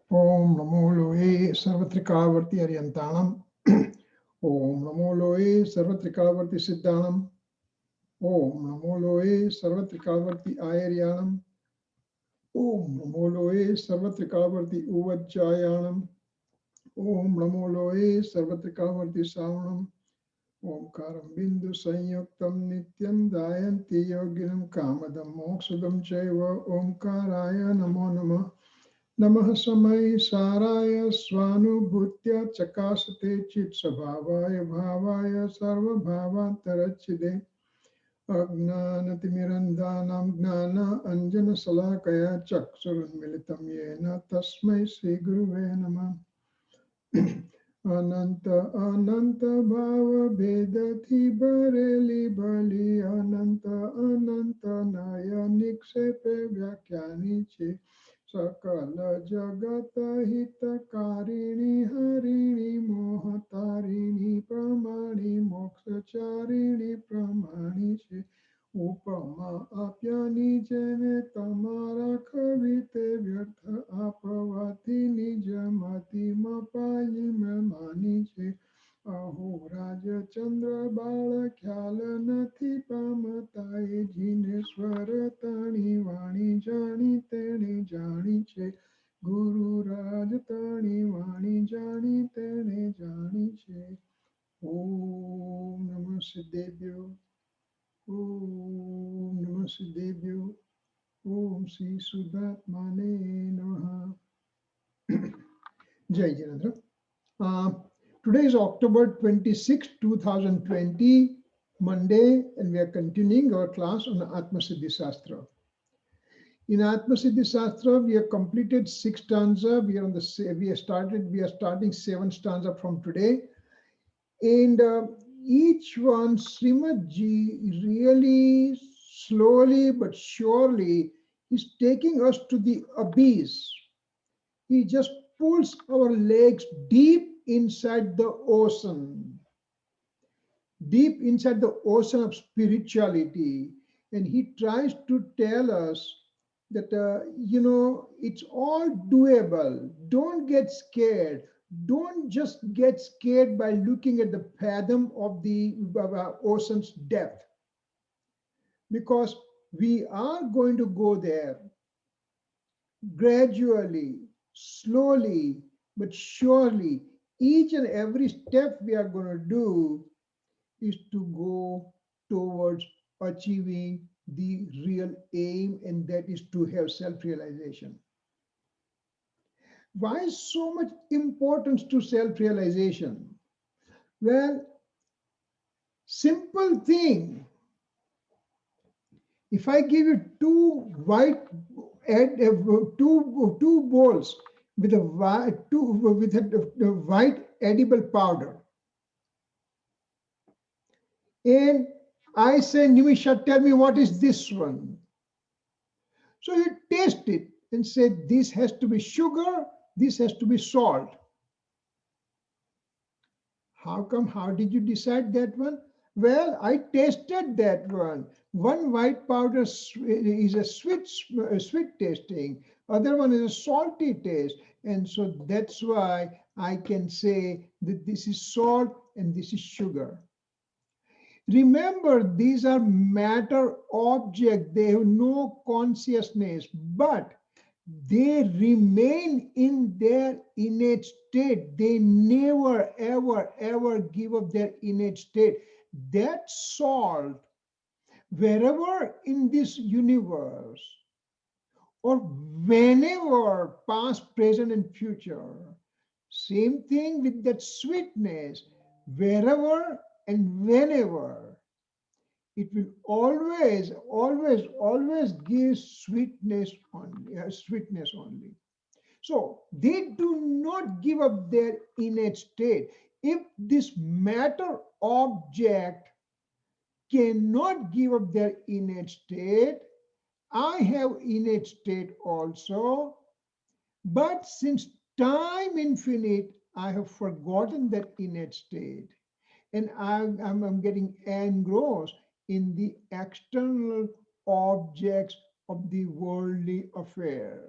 Om Namo Loe Sarvatrikavarti Aryantanam. Om Namo Loe Sarvatrikavarti Siddhanam. Om Namo Loe Sarvatrikavarti Ayaryanam. Om Namo Loe Sarvatrikavarti Uvajjayanam. Om Namo Loe Sarvatrikavarti Savanam. Om Karam Bindu Sanyuktam Nityam Dayanti Yoginam Kamadam Moksadam Chaiva Om Karaya Namo Namah. Namah Samai Saraya Swanubhutya Chakasate Chit Sabhavaya Bhavaya Sarva Bhavantarachide Agnanatimirandhanam Gnana Anjana Salakaya Chaksurun Militam Yena Tasmai Sri Guruve Namah. Ananta Ananta Bhava Vedati Bareli Bali Ananta Ananta Naya Niksepe Vyakyaniche Sakala Jagata Hitakarini Harini Mohatarini Pramani Mokshacharini Pramani She Upama Apyani Jene Tamara Kavite Vyartha Apavati Nijamati Mapani Memani She Aho Raja Chandra Bala Khyala Nathi Pamatai Jineswara Tani Vani Jani Tene Jani Che Guru Raj Tani Vani Jani Tene Jani Che Om Namah Siddhebhyo Om Namah Siddhebhyo Om Sri Sudatmane Namaha. Jai Janandra. Today is October 26, 2020, Monday, and we are continuing our class on Atmasiddhi Shastra. In Atmasiddhi Shastra, we have completed 6 stanza. We are starting 7 stanza from today, and each one, Srimad Ji really slowly but surely is taking us to the abyss. He just pulls our legs deep inside the ocean, deep inside the ocean of spirituality. And he tries to tell us that, it's all doable. Don't get scared. Don't just get scared by looking at the fathom of the ocean's depth. Because we are going to go there gradually, slowly, but surely. Each and every step we are going to do is to go towards achieving the real aim, and that is to have self-realization. Why so much importance to self-realization? Well, simple thing. If I give you two bowls with a white edible powder, and I say, Nimisha, tell me what is this one? So you taste it and say, this has to be sugar, this has to be salt. How come? How did you decide that one? Well, I tasted that one. One white powder is a sweet tasting, other one is a salty taste. And so that's why I can say that this is salt and this is sugar. Remember, these are matter objects. They have no consciousness, but they remain in their innate state. They never, ever, ever give up their innate state. That salt, wherever in this universe, or whenever, past, present, and future, same thing with that sweetness, wherever and whenever, it will always, always, always give sweetness only. So they do not give up their innate state. If this matter object cannot give up their innate state, I have innate state also, but since time infinite, I have forgotten that innate state, and I'm getting engrossed in the external objects of the worldly affair.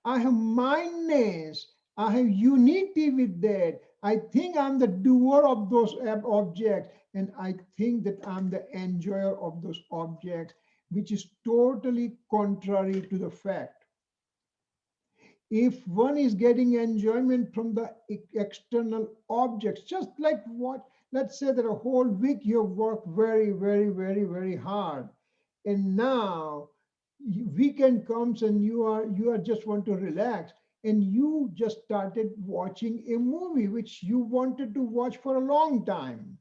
I have mindness. I have unity with that. I think I'm the doer of those objects, and I think that I'm the enjoyer of those objects, which is totally contrary to the fact. If one is getting enjoyment from the external objects, just like what, let's say that a whole week you have worked very, very, very, very hard, and now weekend comes and you are just want to relax, and you just started watching a movie which you wanted to watch for a long time,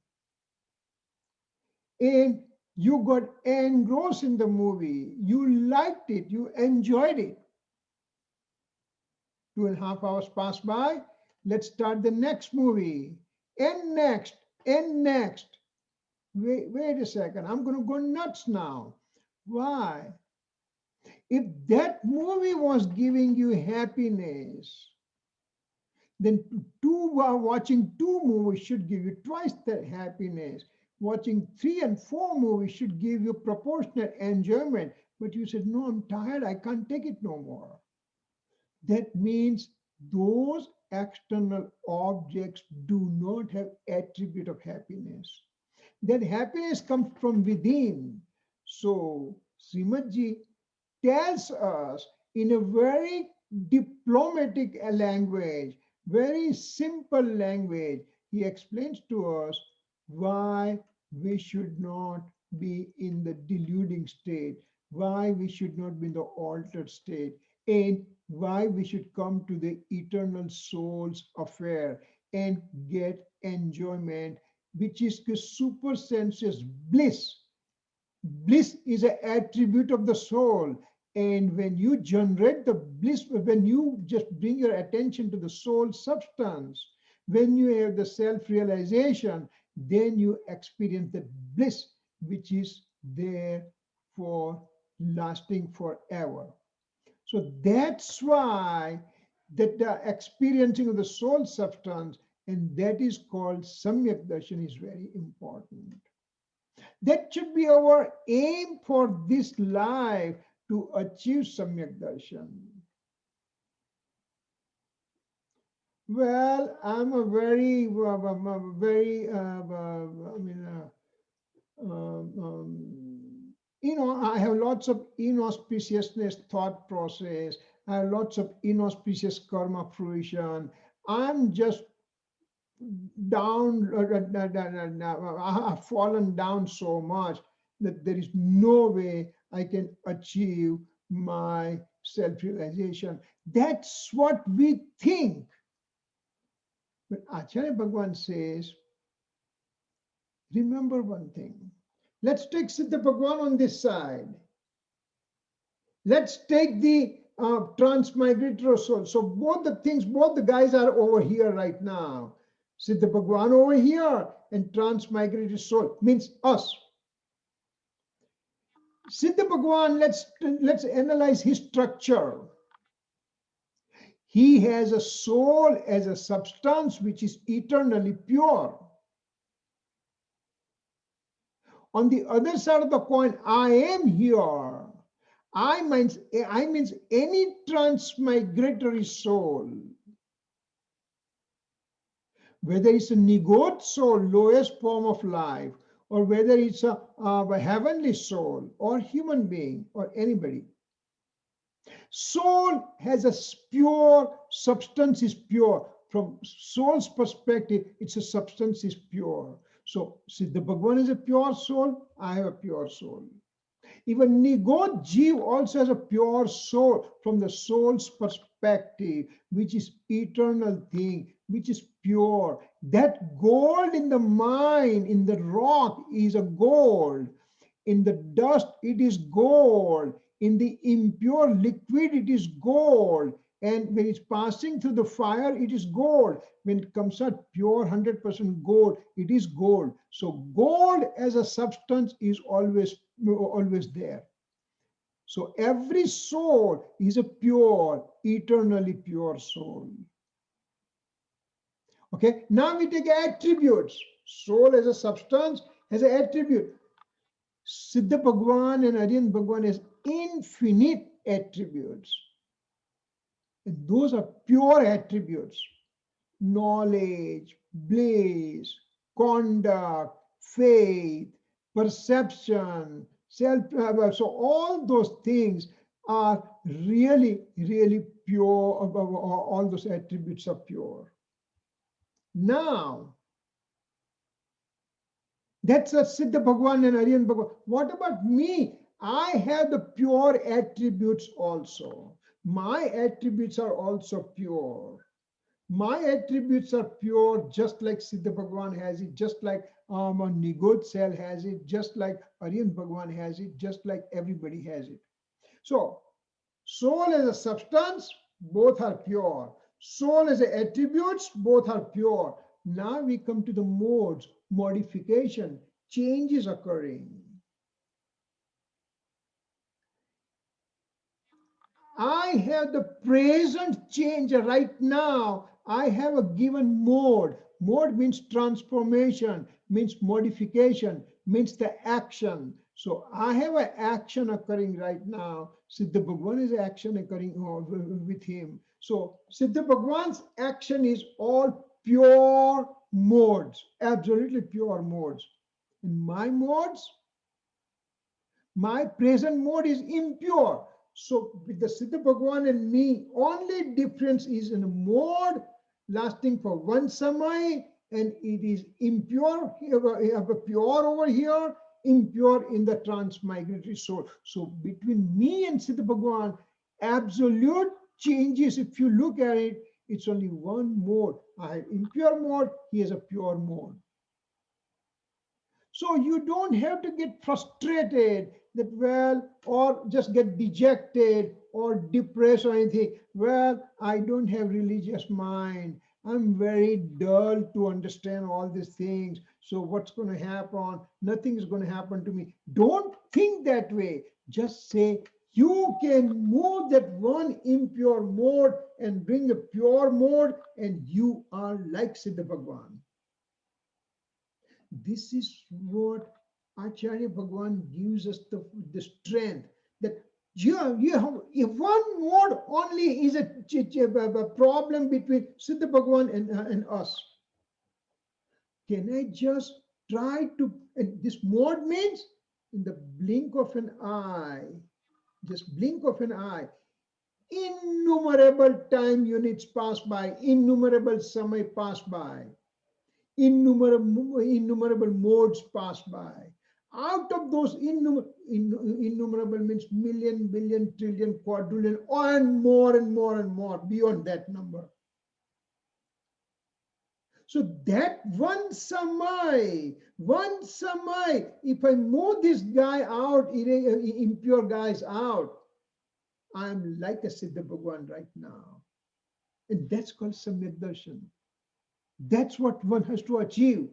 and you got engrossed in the movie, you liked it, you enjoyed it. 2.5 hours pass by. Let's start the next movie. And next, and next. Wait a second. I'm going to go nuts now. Why? If that movie was giving you happiness, then watching 2 movies should give you twice that happiness. Watching 3 and 4 movies should give you proportionate enjoyment. But you said, no, I'm tired. I can't take it no more. That means those external objects do not have attribute of happiness. That happiness comes from within. So Srimadji tells us in a very diplomatic language, very simple language. He explains to us why we should not be in the deluding state, why we should not be in the altered state, and why we should come to the eternal soul's affair and get enjoyment, which is the supersensuous bliss. Bliss is an attribute of the soul. And when you generate the bliss, when you just bring your attention to the soul substance, when you have the self-realization, then you experience the bliss which is there for lasting forever. So that's why that the experiencing of the soul substance, and that is called Samyak Darshan, is very important. That should be our aim for this life, to achieve Samyak Darshan. Well, I'm a very, very, I mean, I have lots of inauspiciousness thought process. I have lots of inauspicious karma fruition. I'm just down, I have fallen down so much that there is no way I can achieve my self-realization. That's what we think. But Acharya Bhagavan says, remember one thing. Let's take Siddha Bhagavan on this side. Let's take the transmigratory soul. So both the things, both the guys are over here right now. Siddha Bhagavan over here, and transmigratory soul means us. Siddha Bhagavan, let's analyze his structure. He has a soul as a substance which is eternally pure. On the other side of the coin, I am here. I means any transmigratory soul, whether it's a nigot soul, lowest form of life, or whether it's a heavenly soul, or human being, or anybody. Soul has a pure, substance is pure. From soul's perspective, it's a substance is pure. So, Siddha Bhagavan is a pure soul, I have a pure soul. Even Nigot Jeev also has a pure soul from the soul's perspective, which is eternal thing, which is pure. That gold in the mine, in the rock, is a gold. In the dust, it is gold. In the impure liquid, it is gold. And when it's passing through the fire, it is gold. When it comes out pure 100% gold, it is gold. So gold as a substance is always there. So every soul is a pure, eternally pure soul. Okay, now we take attributes. Soul as a substance has an attribute. Siddha Bhagavan and Aryan Bhagavan is infinite attributes. And those are pure attributes: knowledge, bliss, conduct, faith, perception, self. So all those things are really, really pure. All those attributes are pure. Now, that's a Siddha Bhagwan and Aryan Bhagwan. What about me? I have the pure attributes also. My attributes are also pure. My attributes are pure, just like Siddha Bhagwan has it, just like a Nigod cell has it, just like Aryan Bhagwan has it, just like everybody has it. So, soul as a substance, both are pure. Soul as a attributes, both are pure. Now we come to the modes, modification, change is occurring. I have the present change right now. I have a given mode. Mode means transformation, means modification, means the action. So I have an action occurring right now. Siddha Bhagwan is action occurring with him. So Siddha Bhagwan's action is all pure modes, absolutely pure modes. In my modes, my present mode is impure. So with the Siddha Bhagwan and me, only difference is in a mode lasting for one samay, and it is impure, pure over here, impure in the transmigratory soul. So between me and Siddha Bhagwan, absolute changes. If you look at it, it's only one mode. I have impure mode, he has a pure mode. So you don't have to get frustrated that, well, or just get dejected or depressed or anything. Well, I don't have religious mind. I'm very dull to understand all these things. So what's going to happen? Nothing is going to happen to me. Don't think that way. Just say, you can move that one impure mode and bring a pure mode, and you are like Siddha Bhagwan. This is what Acharya Bhagwan gives us the strength that you have if one mode only is a problem between Siddha Bhagwan and us. Can I just try to, and this mode means in the blink of an eye, just blink of an eye, innumerable time units pass by, innumerable samay pass by. Innumerable modes pass by. Out of those innumerable means million, billion, trillion, quadrillion, and more and more and more beyond that number. So that one samay, if I move this guy out, impure guys out, I'm like a Siddha Bhagwan right now. And that's called Samyak Darshan. That's what one has to achieve.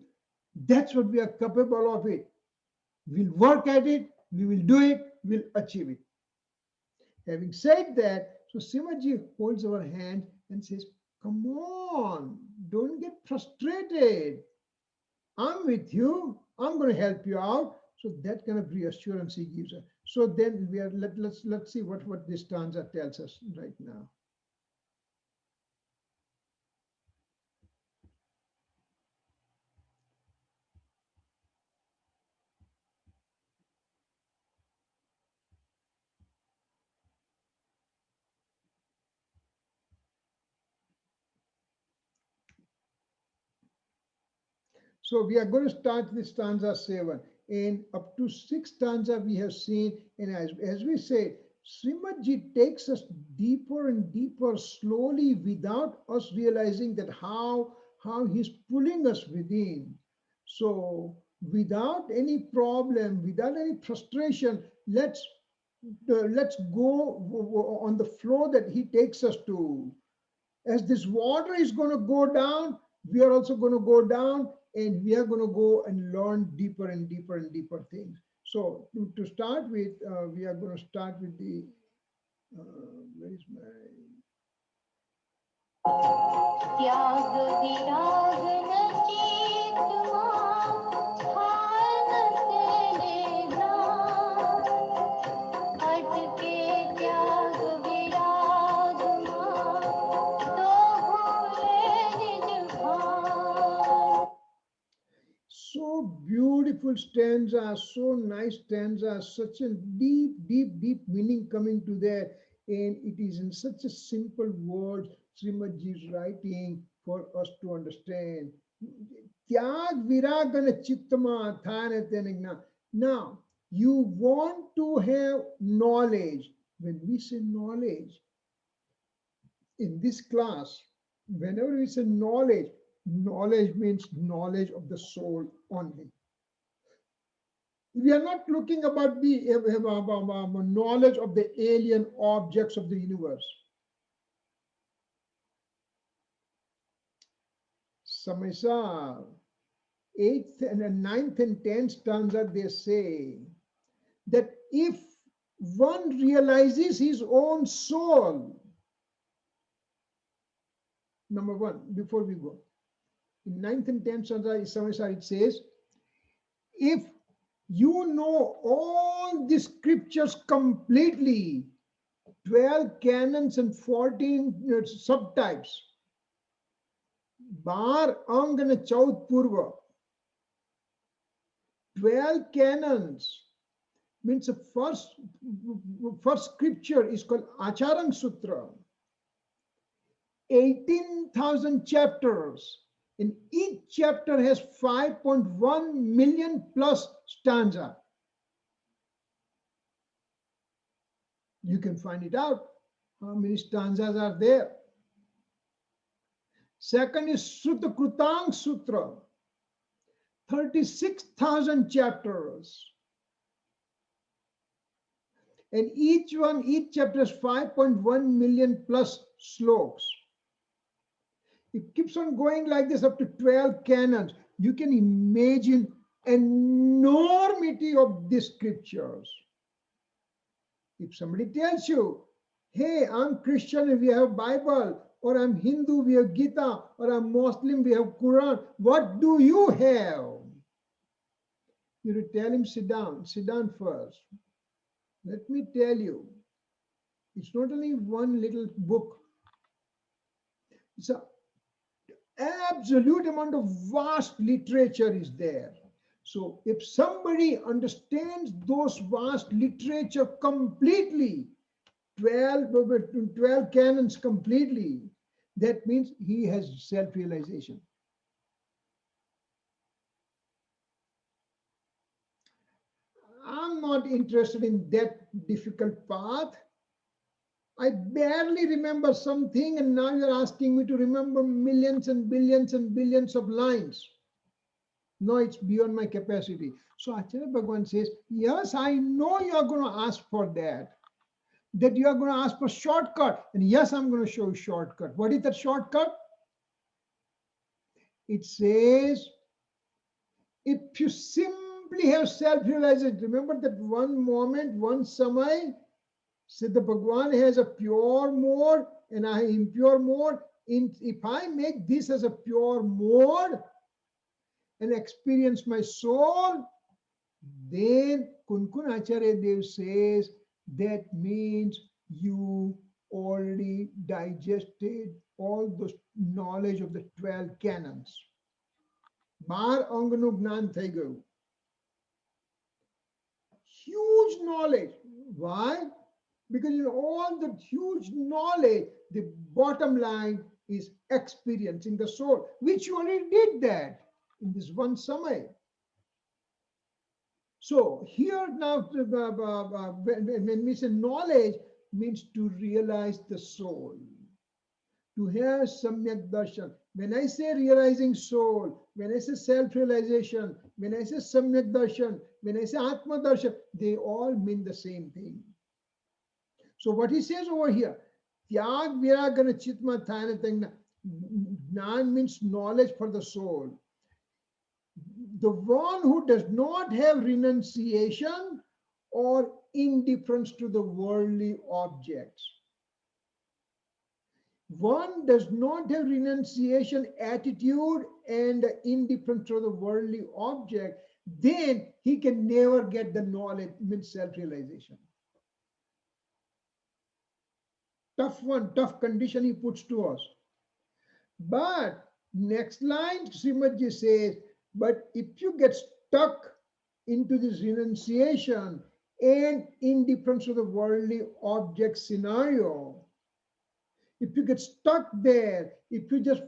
That's what we are capable of it. We'll work at it, we will do it, we'll achieve it. Having said that, so Simaji holds our hand and says, come on, don't get frustrated. I'm with you. I'm going to help you out. So that kind of reassurance he gives us. So then we are let's see what this stanza tells us right now. So we are going to start with stanza 7. And up to 6 stanza we have seen. And as we say, Srimadji takes us deeper and deeper slowly without us realizing that how he's pulling us within. So without any problem, without any frustration, let's go on the flow that he takes us to. As this water is going to go down, we are also going to go down, and we are going to go and learn deeper and deeper and deeper things. So to start with, we are going to start with the, where is my... beautiful stanza, so nice stanza, such a deep, deep, deep meaning coming to there. And it is in such a simple words Srimad Ji is writing for us to understand. Tyag viragana chittama thana tenigna. Now, you want to have knowledge. When we say knowledge, in this class, whenever we say knowledge, knowledge means knowledge of the soul only. We are not looking about the knowledge of the alien objects of the universe. Samasa, 8th and 9th and 10th stanza, they say that if one realizes his own soul, number one, before we go, in 9th and 10th stanza, Samasa, it says, if you know all the scriptures completely, 12 canons and 14 subtypes, Bar Angana Chaut Purva, 12 canons means the first scripture is called Acharang Sutra. 18,000 chapters, and each chapter has 5.1 million plus stanza. You can find it out how many stanzas are there. Second is Sutta Krutang Sutra, 36,000 chapters. And each chapter has 5.1 million plus sloks. It keeps on going like this up to 12 canons. You can imagine enormity of these scriptures. If somebody tells you, hey, I'm Christian and we have Bible, or I'm Hindu, we have Gita, or I'm Muslim, we have Quran, what do you have? You tell him, sit down first. Let me tell you, it's not only one little book. It's an absolute amount of vast literature is there. So if somebody understands those vast literature completely, 12 canons completely, that means he has self-realization. I'm not interested in that difficult path. I barely remember something, and now you're asking me to remember millions and billions and billions of lines. No, it's beyond my capacity. So Acharya Bhagavan says, yes, I know you're going to ask for that you are going to ask for shortcut. And yes, I'm going to show you shortcut. What is that shortcut? It says, if you simply have self-realization, remember that one moment, one samay, Siddha Bhagwan has a pure mode and I impure mode. If I make this as a pure mode and experience my soul, then Kunkun Acharya Dev says, that means you already digested all the knowledge of the 12 canons. Bar Anganu Gnan Thai Gayu. Huge knowledge. Why? Because in all the huge knowledge, the bottom line is experiencing the soul, which you already did that in this one samay. So here now, when we say knowledge, means to realize the soul, to have samyak darshan. When I say realizing soul, when I say self-realization, when I say samyak darshan, when I say atma darshan, they all mean the same thing. So what he says over here, tyag viragana chitma thana tangna, jnan means knowledge for the soul. The one who does not have renunciation or indifference to the worldly objects. One does not have renunciation attitude and indifference to the worldly object, then he can never get the knowledge, means self-realization. Tough one, tough condition he puts to us. But next line, Srimad Ji says, but if you get stuck into this renunciation and indifference to the worldly object scenario, if you get stuck there, if you just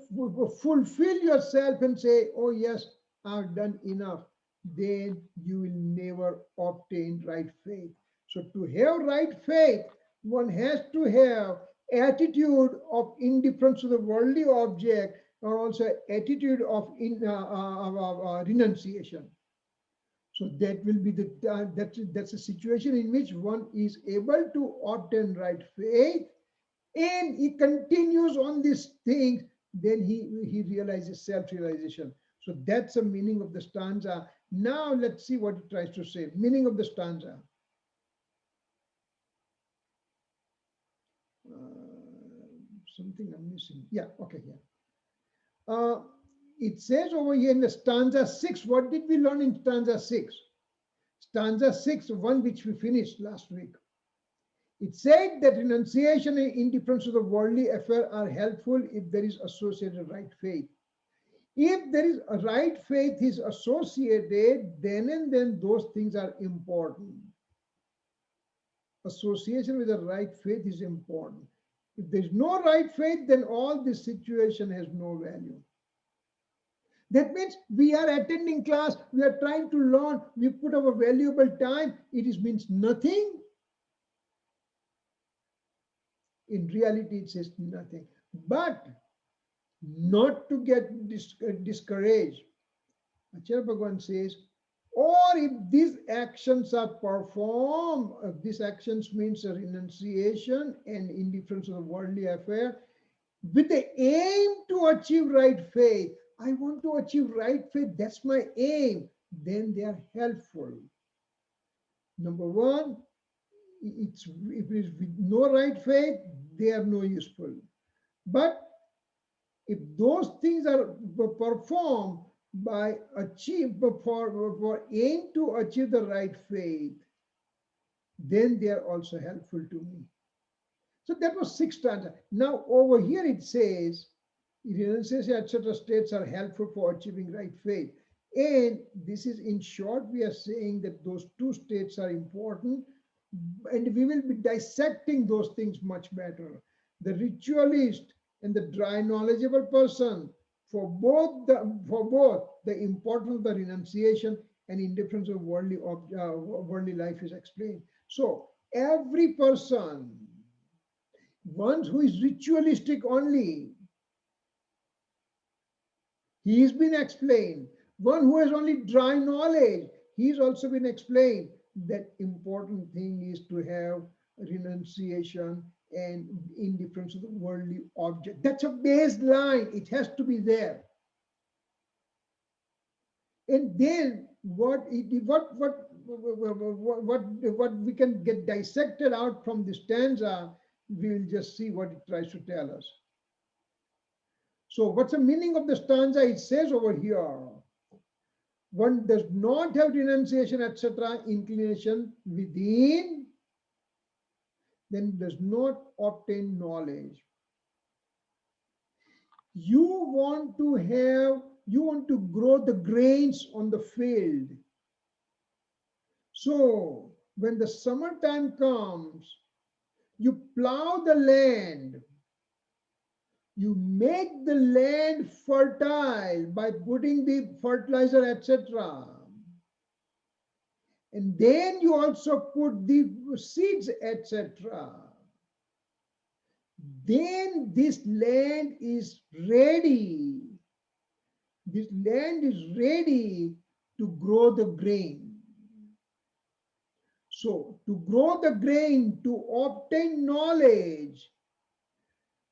fulfill yourself and say, oh yes, I've done enough, then you will never obtain right faith. So to have right faith, one has to have attitude of indifference to the worldly object, or also attitude of renunciation. So that will be the that's a situation in which one is able to obtain right faith, and he continues on these things, then he realizes self-realization. So that's the meaning of the stanza. Now let's see what it tries to say. Meaning of the stanza. Something I'm missing. Yeah, okay, yeah. It says over here in the stanza 6, what did we learn in stanza 6? Stanza 6, one which we finished last week. It said that renunciation and indifference to the worldly affair are helpful if there is associated right faith. If there is a right faith is associated, then and then those things are important. Association with the right faith is important. If there is no right faith, then all this situation has no value. That means we are attending class, we are trying to learn, we put our valuable time, means nothing. In reality, it says nothing. But not to get discouraged. Acharya Bhagavan says, or if these actions are performed, these actions means a renunciation and indifference to the worldly affair, with the aim to achieve right faith. I want to achieve right faith, that's my aim. Then they are helpful. Number one, if it is with no right faith, they are no useful. But if those things are performed by for aim to achieve the right faith, then they are also helpful to me. So that was 6 stanza. Now over here it says, renunciation, etc. states are helpful for achieving right faith. And this is, in short, we are saying that those 2 states are important, and we will be dissecting those things much better. The ritualist and the dry knowledgeable person, for both the importance of the renunciation and indifference of worldly life is explained. So every person, one who is ritualistic only, he has been explained. One who has only dry knowledge, he has also been explained. That important thing is to have renunciation and indifference to the worldly object. That's a baseline. It has to be there. And then what we can get dissected out from this stanza, we will just see what it tries to tell us. So what's the meaning of the stanza? It says over here, one does not have renunciation, etc., inclination within, then does not obtain knowledge. You want to grow the grains on the field. So when the summertime comes, you plow the land. You make the land fertile by putting the fertilizer, etc. And then you also put the seeds, etc. Then this land is ready. This land is ready to grow the grain. So to grow the grain, to obtain knowledge,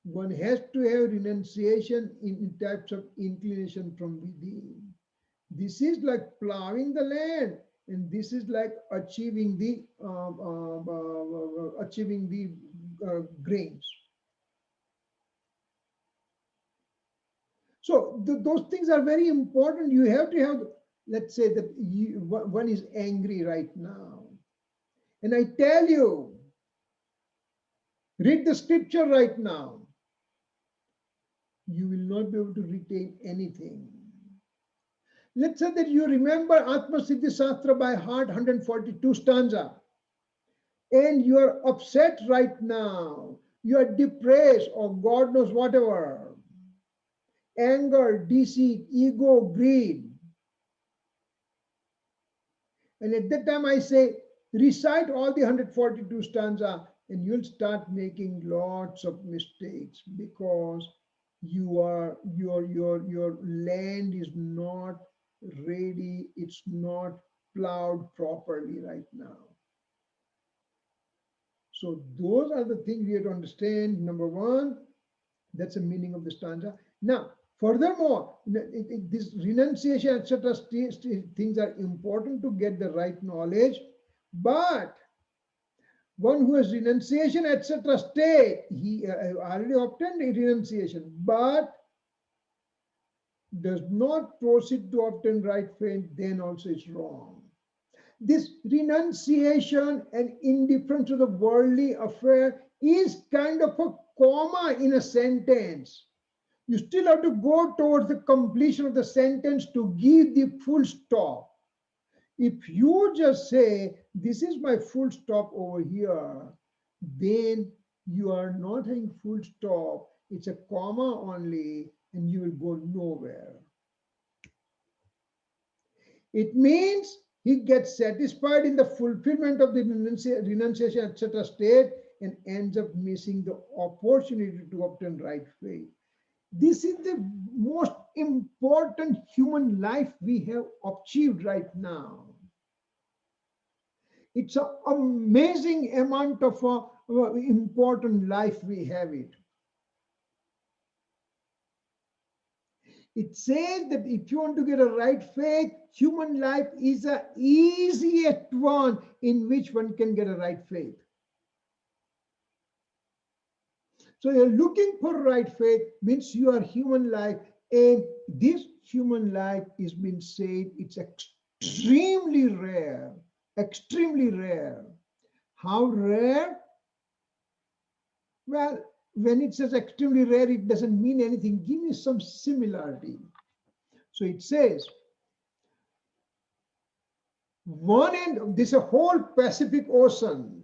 one has to have renunciation in types of inclination from within. This is like plowing the land, and this is like achieving the grains. So those things are very important. You have to have, let's say that one is angry right now, and I tell you, read the scripture right now. You will not be able to retain anything. Let's say that you remember Atmasiddhi Shastra by heart, 142 stanza, and you are upset right now. You are depressed or God knows whatever. Anger, deceit, ego, greed. And at that time I say, recite all the 142 stanza and you'll start making lots of mistakes because your land is not ready, it's not plowed properly right now. So those are the things we have to understand. Number one, that's the meaning of the stanza. Now, furthermore, this renunciation, etc., things are important to get the right knowledge. But one who has renunciation, etc., state, he already obtained a renunciation, but does not proceed to obtain right faith, then also it's wrong. This renunciation and indifference to the worldly affair is kind of a comma in a sentence. You still have to go towards the completion of the sentence to give the full stop. If you just say, this is my full stop over here, then you are not having full stop. It's a comma only, and you will go nowhere. It means he gets satisfied in the fulfillment of the renunciation, etc. state and ends up missing the opportunity to obtain right faith. This is the most important human life we have achieved right now. It's an amazing amount of important life we have it. It says that if you want to get a right faith, human life is the easiest one in which one can get a right faith. So you're looking for right faith means you are human life, and this human life is being said it's extremely rare, extremely rare. How rare? Well, when it says extremely rare, it doesn't mean anything. Give me some similarity. So it says, one end, this is a whole Pacific Ocean.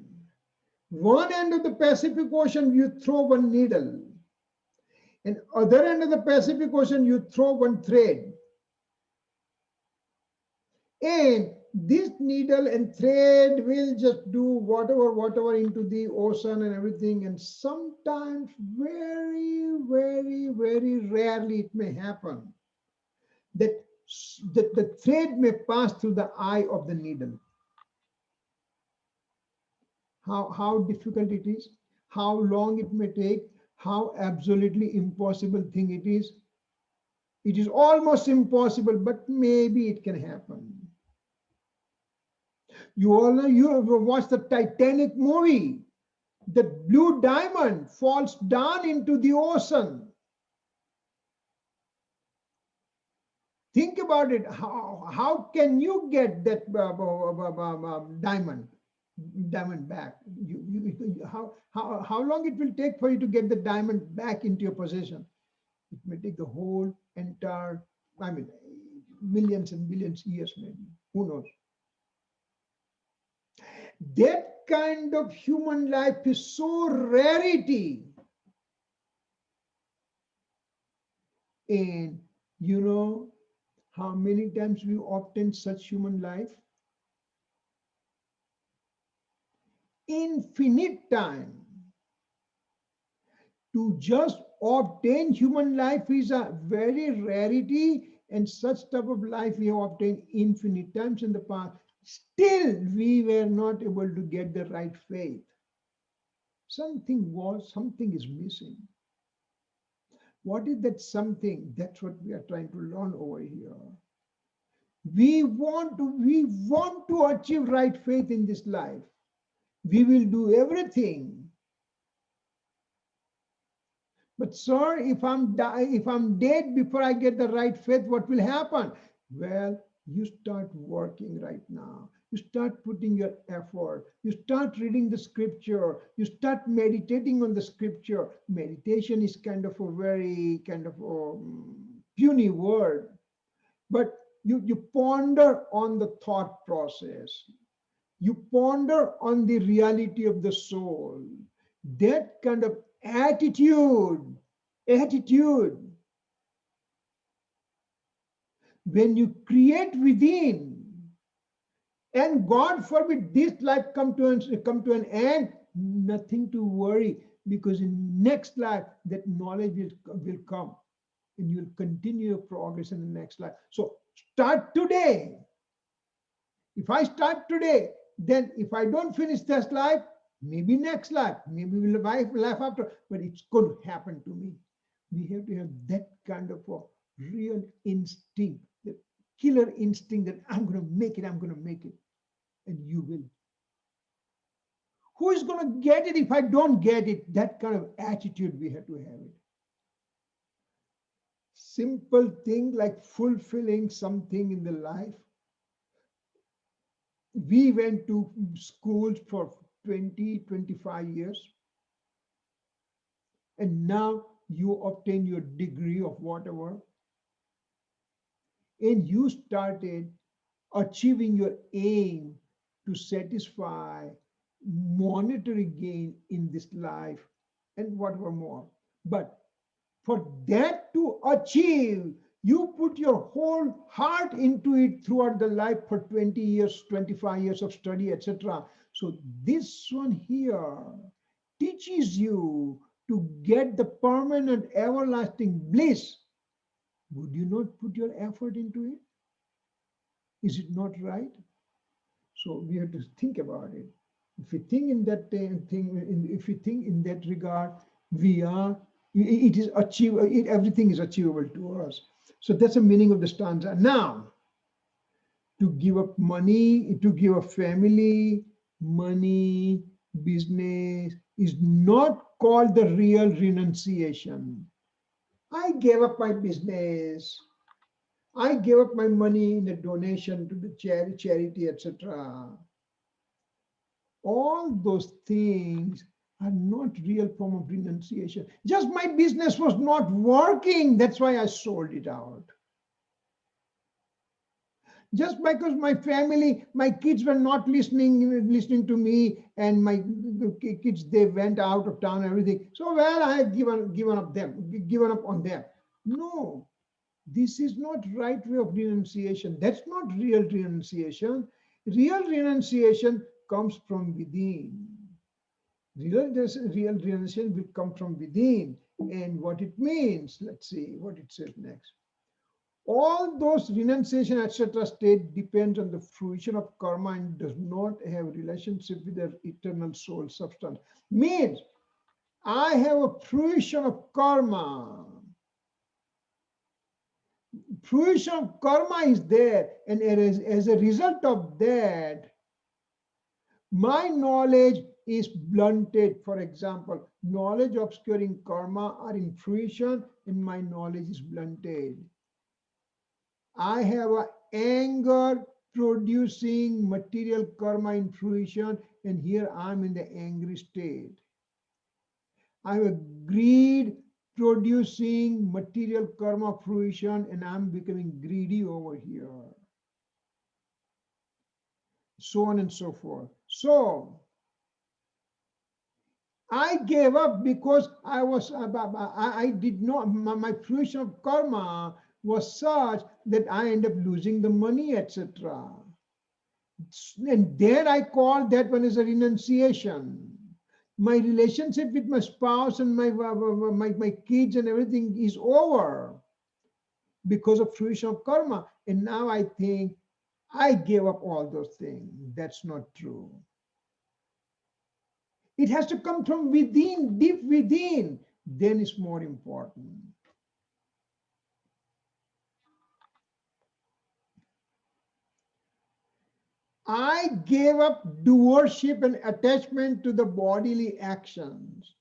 One end of the Pacific Ocean, you throw one needle. And other end of the Pacific Ocean, you throw one thread. And this needle and thread will just do whatever into the ocean and everything. And sometimes very, very, very rarely it may happen that the thread may pass through the eye of the needle. How difficult it is, how long it may take, how absolutely impossible thing it is. It is almost impossible, but maybe it can happen. You all know, you have watched the Titanic movie. The blue diamond falls down into the ocean. Think about it. How can you get that diamond back? How long it will take for you to get the diamond back into your possession? It may take the whole entire, millions and billions years maybe. Who knows? That kind of human life is so rarity. And you know how many times we obtain such human life? Infinite time. To just obtain human life is a very rarity, and such type of life we have obtained infinite times in the past. Still, we were not able to get the right faith. Something is missing. What is that something? That's what we are trying to learn over here. We want to achieve right faith in this life. We will do everything. But sir, if I'm dead before I get the right faith, what will happen? Well, you start working right now. You start putting your effort. You start reading the scripture. You start meditating on the scripture. Meditation is kind of a very puny word. But You ponder on the thought process. You ponder on the reality of the soul. That kind of attitude, when you create within, and God forbid this life come to an end, nothing to worry, because in next life that knowledge will come, and you will continue your progress in the next life. So start today. If I start today, then if I don't finish this life, maybe next life, maybe life after, but it's going to happen to me. We have to have that kind of a real instinct, that killer instinct that I'm going to make it, I'm going to make it. And you will. Who is going to get it if I don't get it? That kind of attitude we have to have it. Simple thing like fulfilling something in the life. We went to schools for 20, 25 years, and now you obtain your degree of whatever, and you started achieving your aim to satisfy monetary gain in this life and whatever more. But for that to achieve, you put your whole heart into it throughout the life for 20 years, 25 years of study, etc. So this one here teaches you to get the permanent everlasting bliss. Would you not put your effort into it? Is it not right? So we have to think about it. If we think in that thing, if we think in that regard, we are. It is achievable. Everything is achievable to us. So that's the meaning of the stanza. Now, to give up money, to give up family, money, business is not called the real renunciation. I gave up my business. I gave up my money in a donation to the charity, etc. All those things are not real form of renunciation. Just my business was not working. That's why I sold it out. Just because my family, my kids were not listening to me, and my kids, they went out of town and everything. So well, I have given up on them. No, this is not right way of renunciation. That's not real renunciation. Real renunciation comes from within. Real renunciation will come from within. And what it means, let's see what it says next. All those renunciation, etc. state depends on the fruition of karma and does not have relationship with the eternal soul substance. Means I have a fruition of karma. Fruition of karma is there, and as a result of that, my knowledge is blunted. For example, knowledge obscuring karma are in fruition, and my knowledge is blunted. I have an anger producing material karma in fruition, and here I'm in the angry state. I have a greed producing material karma fruition, and I'm becoming greedy over here. So on and so forth. So I gave up because I did not, my fruition of karma was such that I end up losing the money, etc. And there I call that one as a renunciation. My relationship with my spouse and my kids and everything is over because of fruition of karma. And now I think I gave up all those things. That's not true. It has to come from within, deep within. Then it's more important. I gave up doership and attachment to the bodily actions.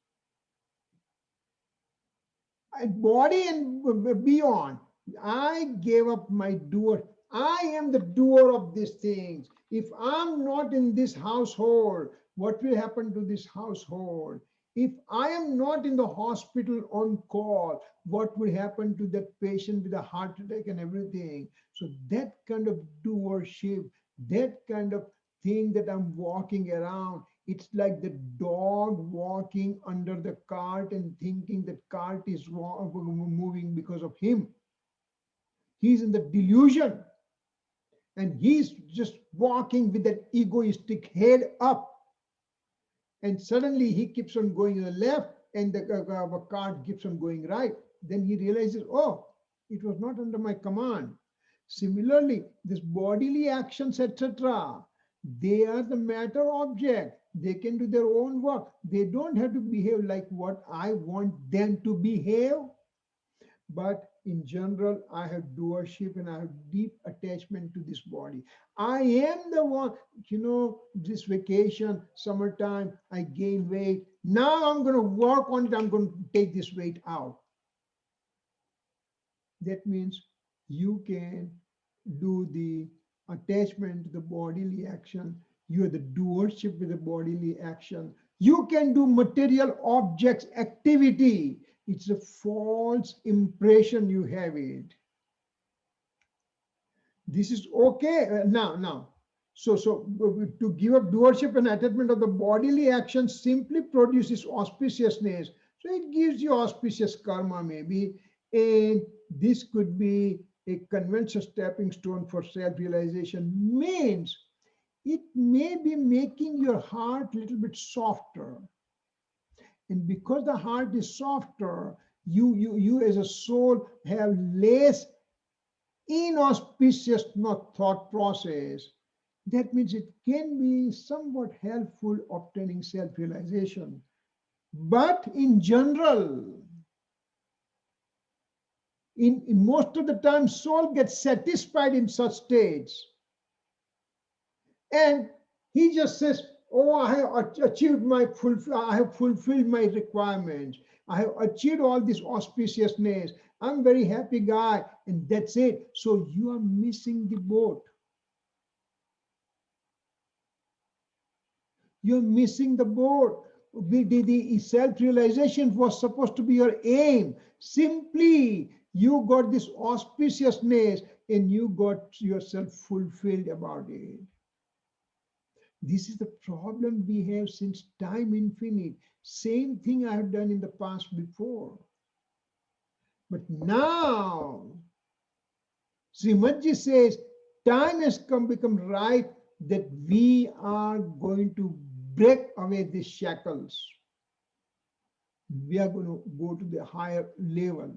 Body and beyond. I gave up my doer. I am the doer of these things. If I'm not in this household, what will happen to this household? If I am not in the hospital on call, what would happen to that patient with a heart attack and everything? So that kind of doership, that kind of thing that I'm walking around, it's like the dog walking under the cart and thinking that cart is moving because of him. He's in the delusion and he's just walking with that egoistic head up. And suddenly he keeps on going to the left and the cart keeps on going right. Then he realizes, oh, it was not under my command. Similarly, this bodily actions, etc., they are the matter object. They can do their own work. They don't have to behave like what I want them to behave. But in general, I have doership and I have deep attachment to this body. I am the one, this vacation, summertime, I gain weight. Now I'm going to work on it. I'm going to take this weight out. That means you can do the attachment to the bodily action. You are the doership with the bodily action. You can do material objects activity. It's a false impression you have it. This is okay. Now. So to give up doership and attachment of the bodily action simply produces auspiciousness. So it gives you auspicious karma maybe. And this could be a conventional stepping stone for self-realization. Means it may be making your heart a little bit softer. And because the heart is softer, you as a soul have less inauspicious thought process. That means it can be somewhat helpful obtaining self-realization. But in general, in most of the time, soul gets satisfied in such states. And he just says, oh, I have achieved I have fulfilled my requirements. I have achieved all this auspiciousness. I'm a very happy guy. And that's it. So you are missing the boat. You're missing the boat. The self-realization was supposed to be your aim. Simply, you got this auspiciousness and you got yourself fulfilled about it. This is the problem we have since time infinite. Same thing I have done in the past before. But now, Srimadji says, time has become right that we are going to break away these shackles. We are going to go to the higher level.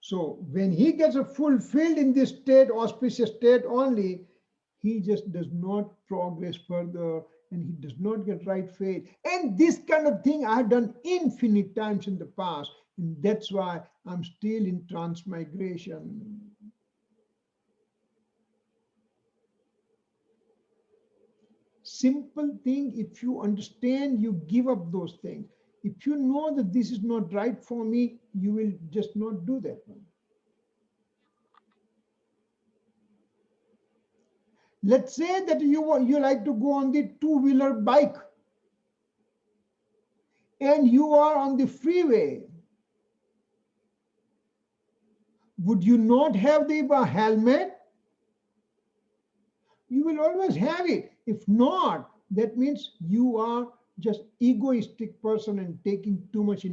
So when he gets fulfilled in this state, auspicious state only, he just does not progress further and he does not get right faith. And this kind of thing I have done infinite times in the past. And that's why I'm still in transmigration. Simple thing, if you understand, you give up those things. If you know that this is not right for me, you will just not do that one. Let's say that you like to go on the two-wheeler bike and you are on the freeway. Would you not have the helmet? You will always have it. If not, that means you are just egoistic person and taking too much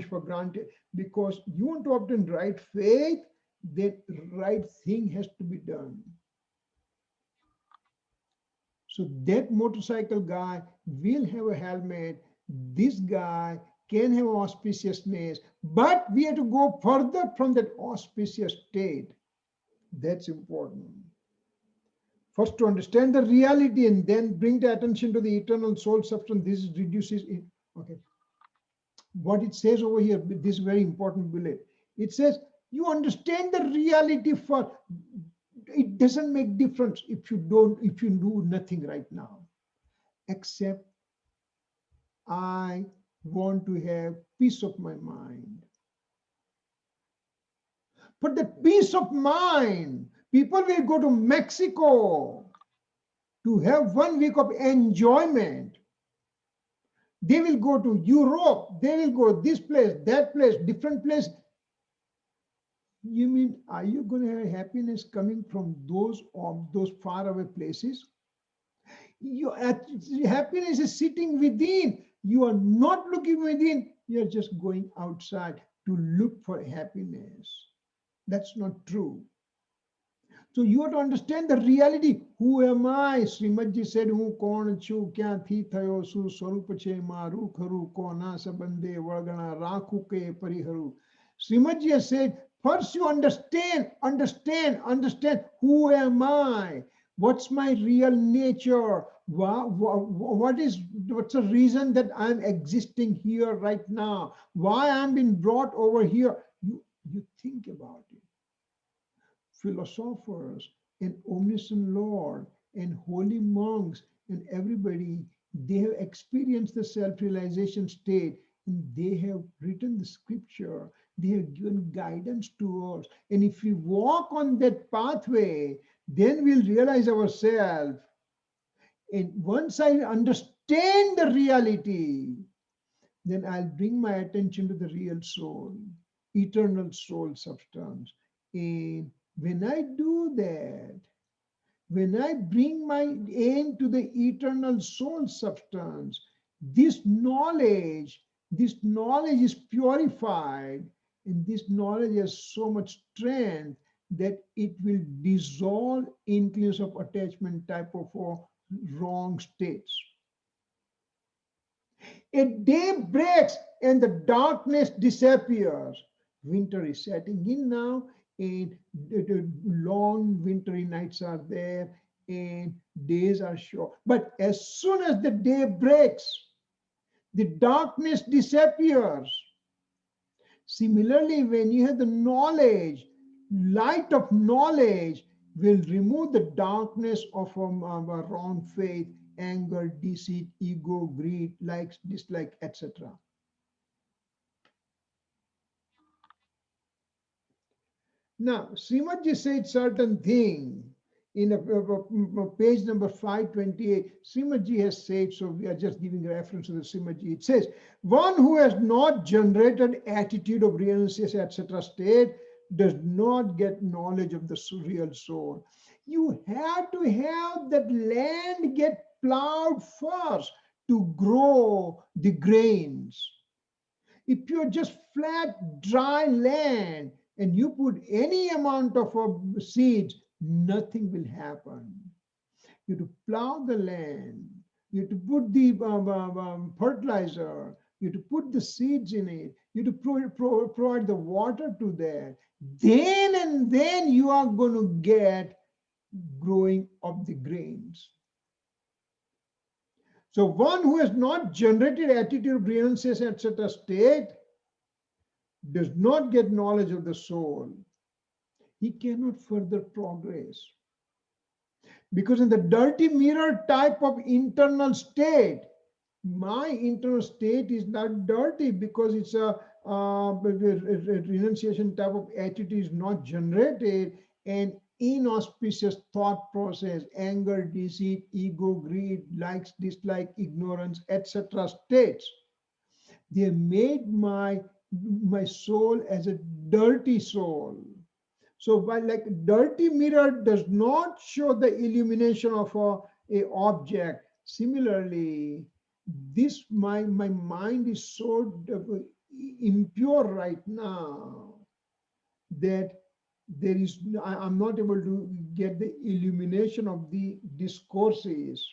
for granted. Because you want to obtain right faith, that right thing has to be done. So that motorcycle guy will have a helmet. This guy can have auspiciousness, but we have to go further from that auspicious state. That's important. First, to understand the reality and then bring the attention to the eternal soul substance. This reduces it. Okay. What it says over here, this very important bullet. It says, you understand the reality first. It doesn't make difference if you do nothing right now, except I want to have peace of my mind. But the peace of mind, people will go to Mexico to have 1 week of enjoyment. They will go to Europe, they will go this place, that place, different place. You mean, are you going to have happiness coming from those far away places? Happiness is sitting within. You are not looking within. You are just going outside to look for happiness. That's not true. So you have to understand the reality. Who am I? Srimadji said, "Hu kon chu kya thi thayo su swarup che maru kharu kona sabande vagana rakhu ke pariharu." Srimadji has said, first you understand who am I? What's my real nature? What's the reason that I'm existing here right now? Why I'm being brought over here? You think about it. Philosophers and omniscient Lord and holy monks and everybody, they have experienced the self-realization state and they have written the scripture. They have given guidance to us. And if we walk on that pathway, then we'll realize ourselves. And once I understand the reality, then I'll bring my attention to the real soul, eternal soul substance. And when I do that, when I bring my aim to the eternal soul substance, this knowledge is purified, and this knowledge has so much strength that it will dissolve inclines of attachment type of wrong states. A day breaks and the darkness disappears. Winter is setting in now, and the long wintry nights are there, and days are short. But as soon as the day breaks, the darkness disappears. Similarly, when you have the knowledge, light of knowledge will remove the darkness of our wrong faith, anger, deceit, ego, greed, likes, dislike, etc. Now, Srimadji said certain thing in page number 528. Srimadji has said, so we are just giving reference to the Srimadji. It says, one who has not generated attitude of renunciation, etc. state does not get knowledge of the real soul. You have to have that land get plowed first to grow the grains. If you're just flat, dry land and you put any amount of seeds, nothing will happen. You have to plow the land. You have to put the fertilizer. You have to put the seeds in it. You have to provide the water to that. Then you are going to get growing of the grains. So one who has not generated attitude, renunciation, etc. state does not get knowledge of the soul. He cannot further progress. Because in the dirty mirror type of internal state, my internal state is not dirty because it's a renunciation type of attitude is not generated, and inauspicious thought process, anger, deceit, ego, greed, likes, dislike, ignorance, etc. states. They made my soul as a dirty soul. So while like dirty mirror does not show the illumination of a object, similarly, this my mind is so impure right now that I'm not able to get the illumination of the discourses.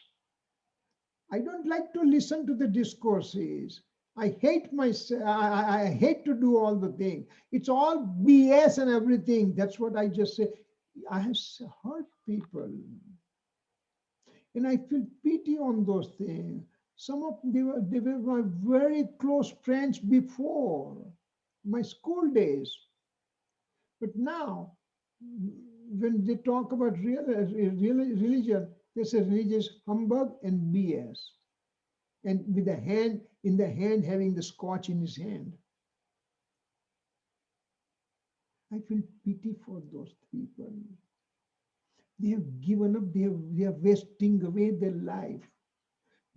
I don't like to listen to the discourses. I hate myself. I hate to do all the things. It's all BS and everything. That's what I just say. I have hurt people. And I feel pity on those things. Some of them, they were my very close friends before, my school days. But now, when they talk about religion, they say religious humbug and BS. And with the hand in the hand, having the scotch in his hand. I feel pity for those people. They have given up, they are wasting away their life.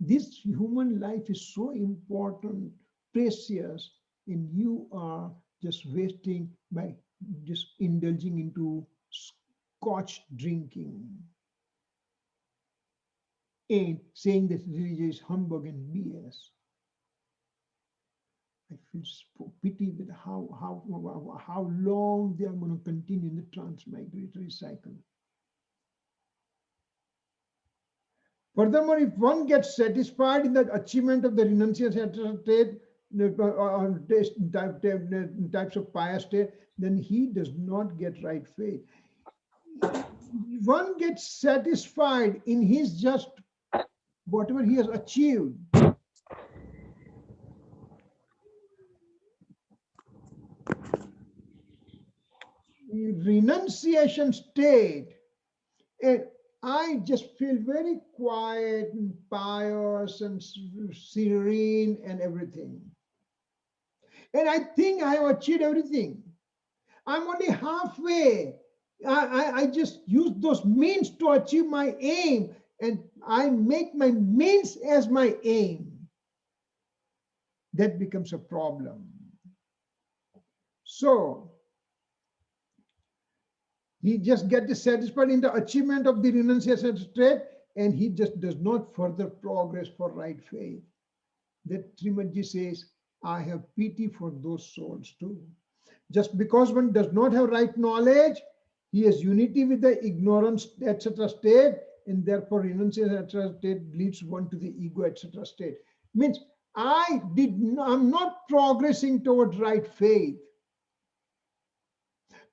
This human life is so important, precious, and you are just wasting by just indulging into scotch drinking and saying that religion is humbug and BS. I feel so pity with how long they are going to continue in the transmigratory cycle. Furthermore, if one gets satisfied in the achievement of the renunciation state, types of pious state, then he does not get right faith. One gets satisfied in his just whatever he has achieved. Renunciation state, and I just feel very quiet and pious and serene and everything. And I think I have achieved everything. I'm only halfway. I just use those means to achieve my aim, and I make my means as my aim. That becomes a problem. So, he just gets satisfied in the achievement of the renunciation state, and he just does not further progress for right faith. That Srimadji says, I have pity for those souls too. Just because one does not have right knowledge, he has unity with the ignorance, etc. state, and therefore renunciation, etc. state leads one to the ego, etc. state. Means I'm not progressing towards right faith.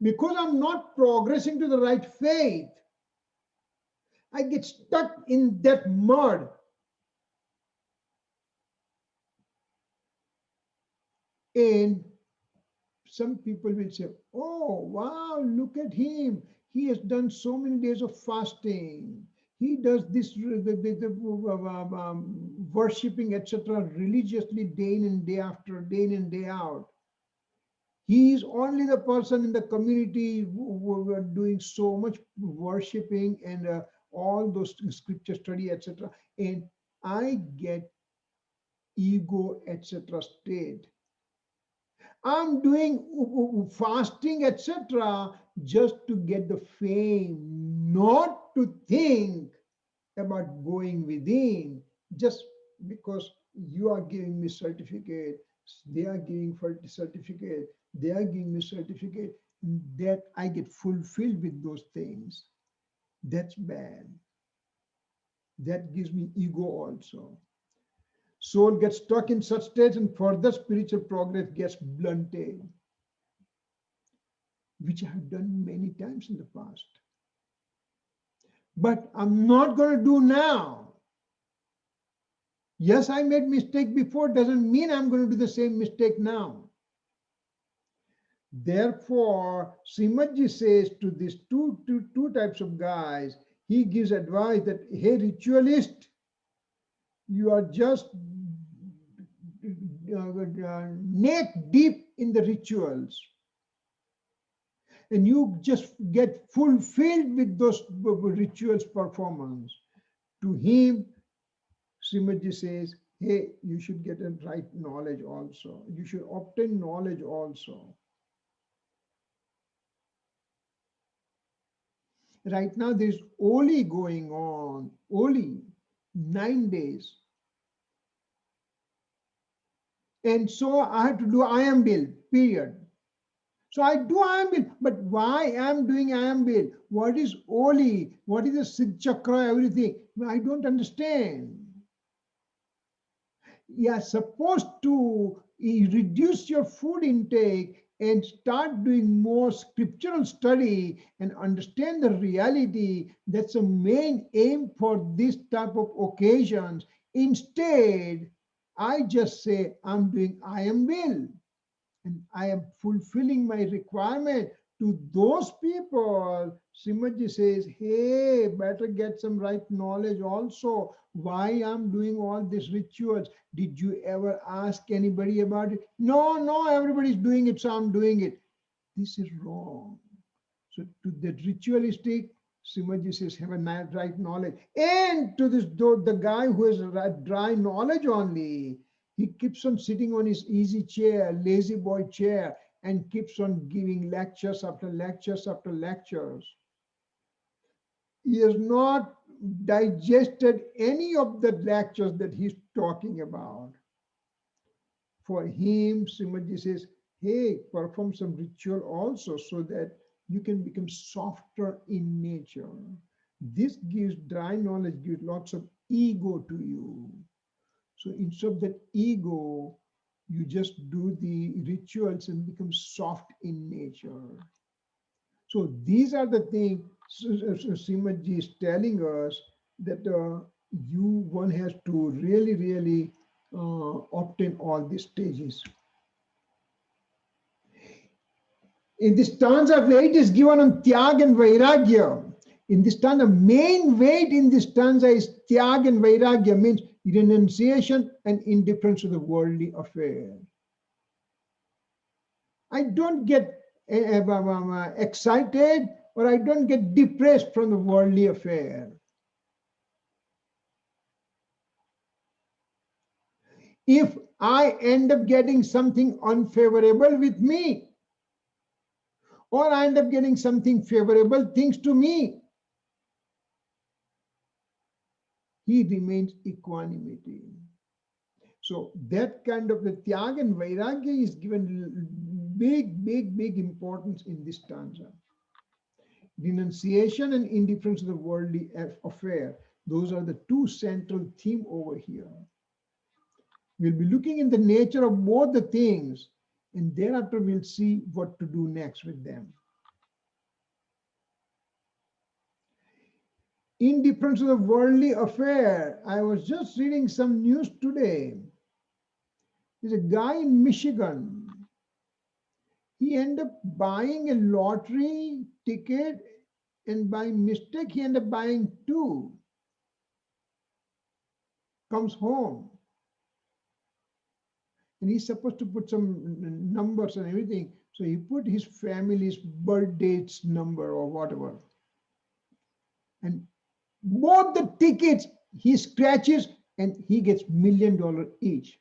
Because I'm not progressing to the right faith, I get stuck in that mud. And some people will say, oh, wow, look at him. He has done so many days of fasting. He does this, worshipping, etc., religiously day in and day after, day in and day out. He is only the person in the community who are doing so much worshipping and all those scripture study, etc. And I get ego, etc. state. I'm doing fasting, etc., just to get the fame, not to think about going within, just because you are giving me certificate, they are giving certificate, they are giving me certificate, that I get fulfilled with those things. That's bad. That gives me ego also. Soul gets stuck in such states and further spiritual progress gets blunted, which I have done many times in the past. But I'm not going to do now. Yes, I made mistake before, doesn't mean I'm going to do the same mistake now. Therefore, Srimadji says to these two types of guys, he gives advice that, hey, ritualist, you are just neck deep in the rituals. And you just get fulfilled with those rituals performance. To him, Srimadji says, hey, you should get a right knowledge also. You should obtain knowledge also. Right now, there's Oli going on, Oli, 9 days. And so I have to do IM bill, period. So I do IM bill, but why am doing IM bill? What is Oli? What is the Siddh Chakra, everything? I don't understand. You are supposed to reduce your food intake and start doing more scriptural study and understand the reality. That's the main aim for this type of occasions. Instead, I just say, I'm doing IM bill and I am fulfilling my requirement. To those people, Srimadji says, hey, better get some right knowledge also. Why I'm doing all these rituals? Did you ever ask anybody about it? No, everybody's doing it, so I'm doing it. This is wrong. So to the ritualistic, Srimadji says, have a right knowledge. And to this, the guy who has dry knowledge only, he keeps on sitting on his easy chair, lazy boy chair, and keeps on giving lectures after lectures after lectures. He has not digested any of the lectures that he's talking about. For him, Srimadji says, hey, perform some ritual also so that you can become softer in nature. This gives dry knowledge, gives lots of ego to you. So instead of that ego, you just do the rituals and become soft in nature. So these are the things Srimadji is telling us that one has to really, really obtain all these stages. In this stanza, weight is given on Tyag and Vairagya. In this stanza, main weight in this stanza is Tyag and Vairagya, means renunciation and indifference to the worldly affair. I don't get excited or I don't get depressed from the worldly affair. If I end up getting something unfavorable with me, or I end up getting something favorable things to me, he remains equanimity. So that kind of the Tyag and Vairagya is given big importance in this stanza. Renunciation and indifference to the worldly affair, those are the two central themes over here. We'll be looking in the nature of both the things, and thereafter we'll see what to do next with them. Indifference to the worldly affair. I was just reading some news today. There's a guy in Michigan. He ended up buying a lottery ticket, and by mistake he ended up buying two. Comes home, and he's supposed to put some numbers and everything. So he put his family's birth dates number or whatever. And both the tickets he scratches and he gets $1 million each.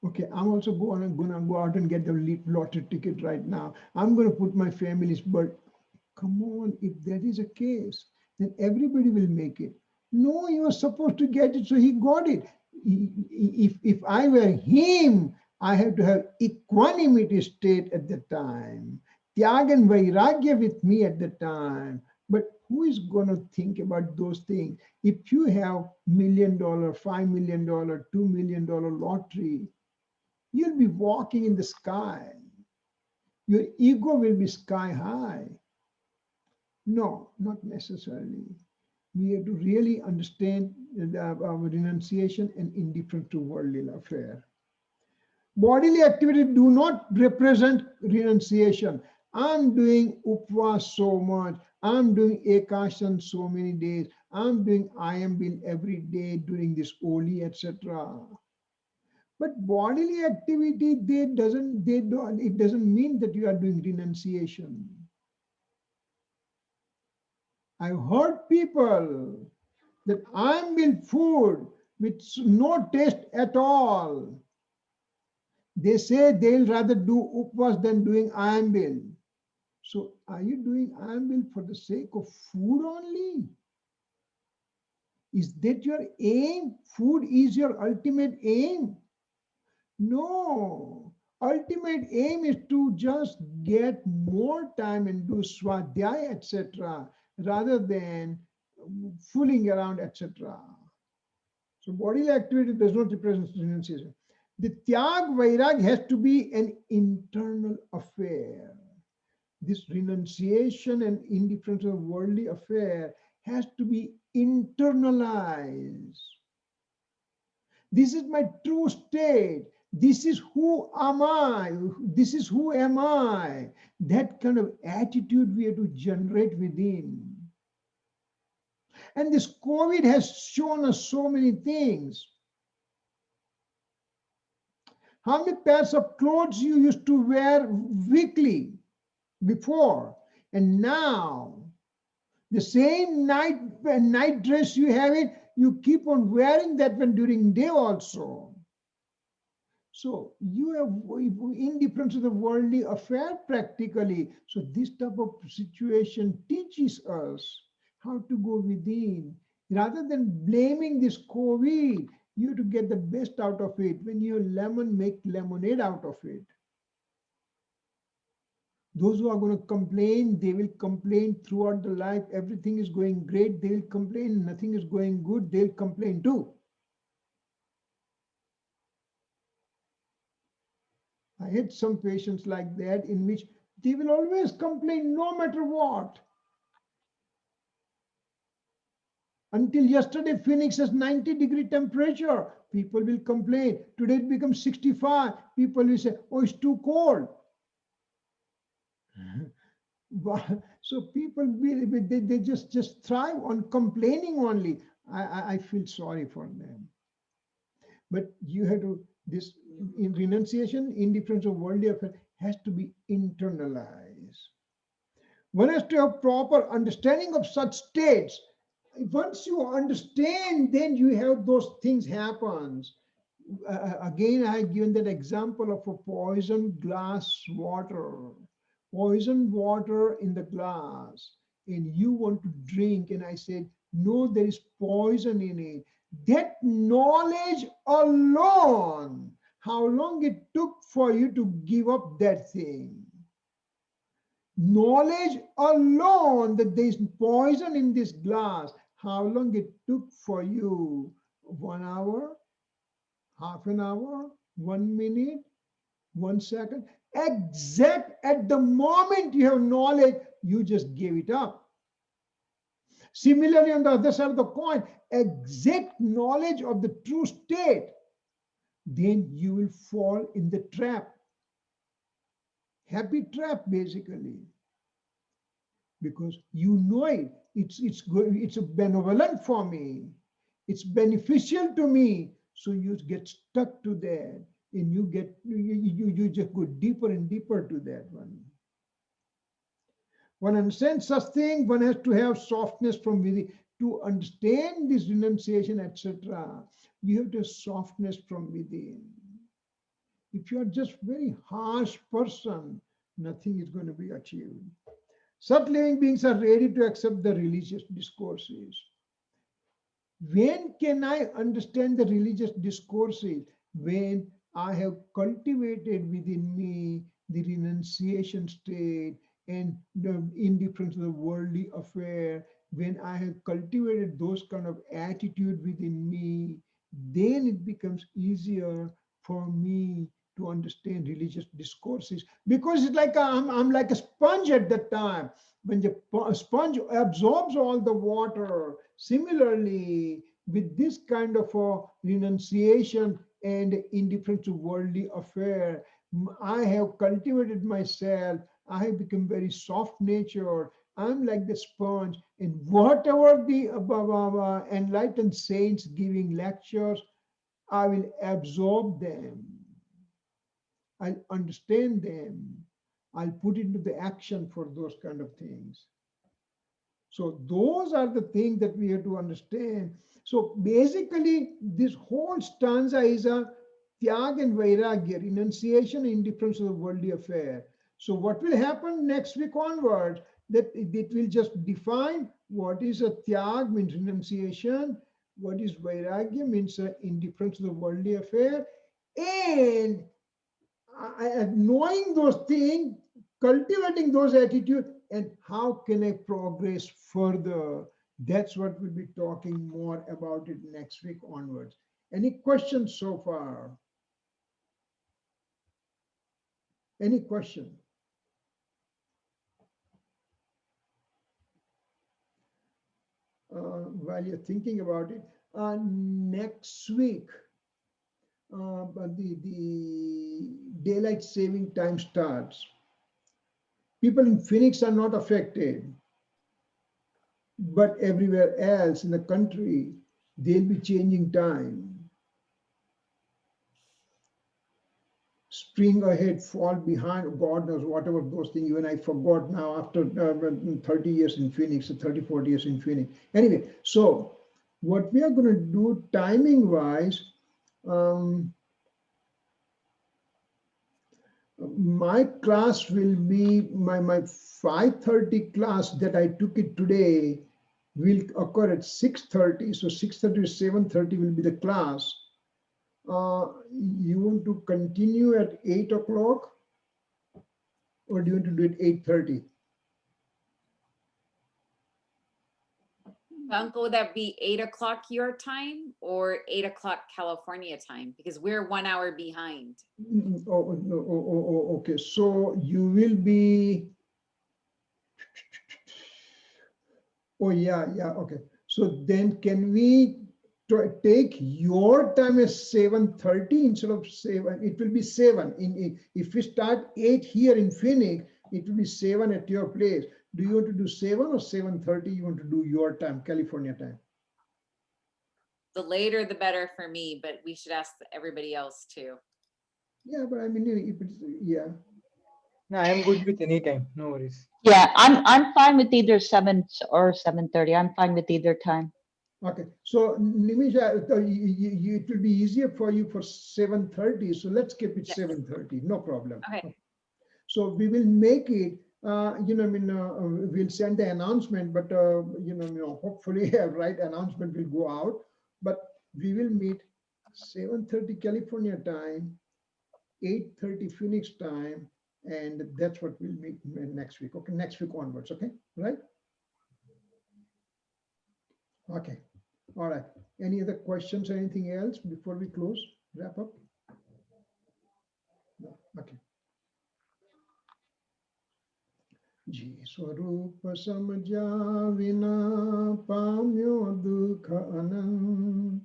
Okay, I'm also gonna go out and get the lottery ticket right now. I'm gonna put my family's birth. Come on, if that is a case, then everybody will make it. No, you were supposed to get it, so he got it. If I were him, I have to have equanimity state at the time. Tyag and Vairagya with me at the time. But who is going to think about those things? If you have $1 million, $5 million, $2 million lottery, you'll be walking in the sky. Your ego will be sky high. No, not necessarily. We have to really understand our renunciation and indifference to worldly affair. Bodily activity do not represent renunciation. I'm doing upvas so much. I'm doing ekashan so many days. I'm doing ayambil every day during this Oli, etc. But bodily activity, it doesn't mean that you are doing renunciation. I've heard people that ayambil food with no taste at all. They say they'll rather do upvas than doing ayambil. So are you doing ayambil for the sake of food only? Is that your aim? Food is your ultimate aim? No. Ultimate aim is to just get more time and do Swadhay, etc., rather than fooling around, etc. So bodily activity does not represent renunciation. The Tyag Vairag has to be an internal affair. This renunciation and indifference of worldly affair has to be internalized. This is my true state. This is who am I. This is who am I. That kind of attitude we have to generate within. And this COVID has shown us so many things. How many pairs of clothes you used to wear weekly? before. And now, the same night dress you have it, you keep on wearing that one during day also. So you have indifference to the worldly affair practically. So this type of situation teaches us how to go within. Rather than blaming this COVID, you have to get the best out of it. When you lemon, make lemonade out of it. Those who are going to complain, they will complain throughout the life. Everything is going great, they will complain. Nothing is going good, they'll complain too. I had some patients like that in which they will always complain no matter what. Until yesterday, Phoenix has 90-degree temperature. People will complain. Today it becomes 65. People will say, oh, it's too cold. So people will, they just thrive on complaining only. I feel sorry for them. But you have to, this in renunciation, indifference of worldly affairs has to be internalized. One has to have proper understanding of such states. Once you understand, then you have those things happens. Again, I have given that example of a poisoned glass water. Poisoned water in the glass, and you want to drink, and I said, no, there is poison in it. That knowledge alone, how long it took for you to give up that thing. Knowledge alone that there is poison in this glass, how long it took for you? 1 hour, half an hour, 1 minute, 1 second. Exact at the moment you have knowledge, you just gave it up. Similarly, on the other side of the coin, exact knowledge of the true state, then you will fall in the trap. Happy trap, basically. Because you know it. It's good, it's benevolent for me. It's beneficial to me. So you get stuck to that. And you just go deeper and deeper to that one. One understands such thing, one has to have softness from within. To understand this renunciation, etc., you have to have softness from within. If you are just very harsh person, nothing is going to be achieved. Such living beings are ready to accept the religious discourses. When can I understand the religious discourses? When I have cultivated within me the renunciation state and the indifference to the worldly affair, when I have cultivated those kind of attitude within me, then it becomes easier for me to understand religious discourses, because it's like I'm like a sponge at that time. When the sponge absorbs all the water, similarly, with this kind of a renunciation and indifference to worldly affair, I have cultivated myself. I have become very soft natured. I'm like the sponge, and whatever the enlightened saints giving lectures, I will absorb them. I'll understand them. I'll put into the action for those kind of things. So those are the things that we have to understand. So basically, this whole stanza is a tyag and vairagya, renunciation, indifference to the worldly affair. So what will happen next week onwards? That it will just define what is a tyag, means renunciation, what is vairagya, means indifference to the worldly affair, and knowing those things, cultivating those attitudes, and how can I progress further? That's what we'll be talking more about it next week onwards. Any questions so far? Any question? While you're thinking about it, next week, the daylight saving time starts. People in Phoenix are not affected, but everywhere else in the country, they'll be changing time. spring ahead, fall behind, God knows whatever those things, even I forgot now after 30 years in Phoenix, 30, 40 years in Phoenix. Anyway, so what we are going to do timing wise, my class will be, my 5:30 class that I took it today will occur at 6:30. So 6:30 to 7:30 will be the class. You want to continue at 8 o'clock or do you want to do it 8:30? Uncle, would that be 8 o'clock your time or 8 o'clock California time? Because we're 1 hour behind. Oh, no, okay. So you will be, oh yeah, okay. So then can we take your time as 7:30 instead of 7? It will be 7. If we start 8 here in Phoenix, it will be 7 at your place. Do you want to do 7 or 7:30? You want to do your time, California time? The later, the better for me, but we should ask everybody else too. Yeah, but I mean, if it's, yeah. No, I am good with any time. No worries. Yeah, I'm fine with either 7 or 7:30. I'm fine with either time. Okay, so Nimisha, it will be easier for you for 7:30. So let's keep it Yes. 7:30. No problem. Okay. So we will make it. We'll send the announcement, but hopefully a right announcement will go out. But we will meet 7:30 California time, 8:30 Phoenix time, and that's what we'll meet next week. Okay, next week onwards. Okay, right? Okay. All right. Any other questions or anything else before we close, wrap up? No. Okay. जी स्वरूप समझा विना पाम्यो दुख अनंत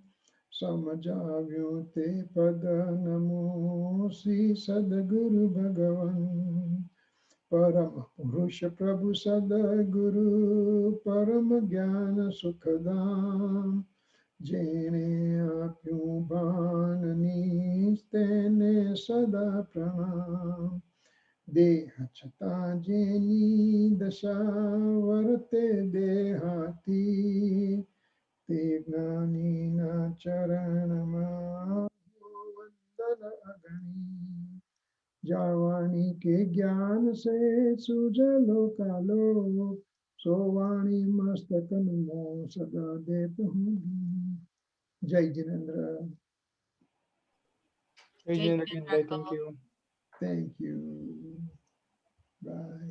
समझाव्यो ते पद नमो श्री सदगुरु भगवन परम पुरुष प्रभु सदगुरु परम ज्ञान सुखदाम जेने आप्યું ભાનની તેને સદા પ્રણામ દેહ છતાં જેની દશા વર્તે દેહાતી તે જ્ઞાનીના ચરણમાં વંદન અગણી જાવાણી કે જ્ઞાન से સુજલો કાલો સોવાણી મસ્તકન મો સદા દેત હું જય Jinendra. Jai Jai Jai Jai again. Bye. Thank Uncle. you. Thank you. Bye.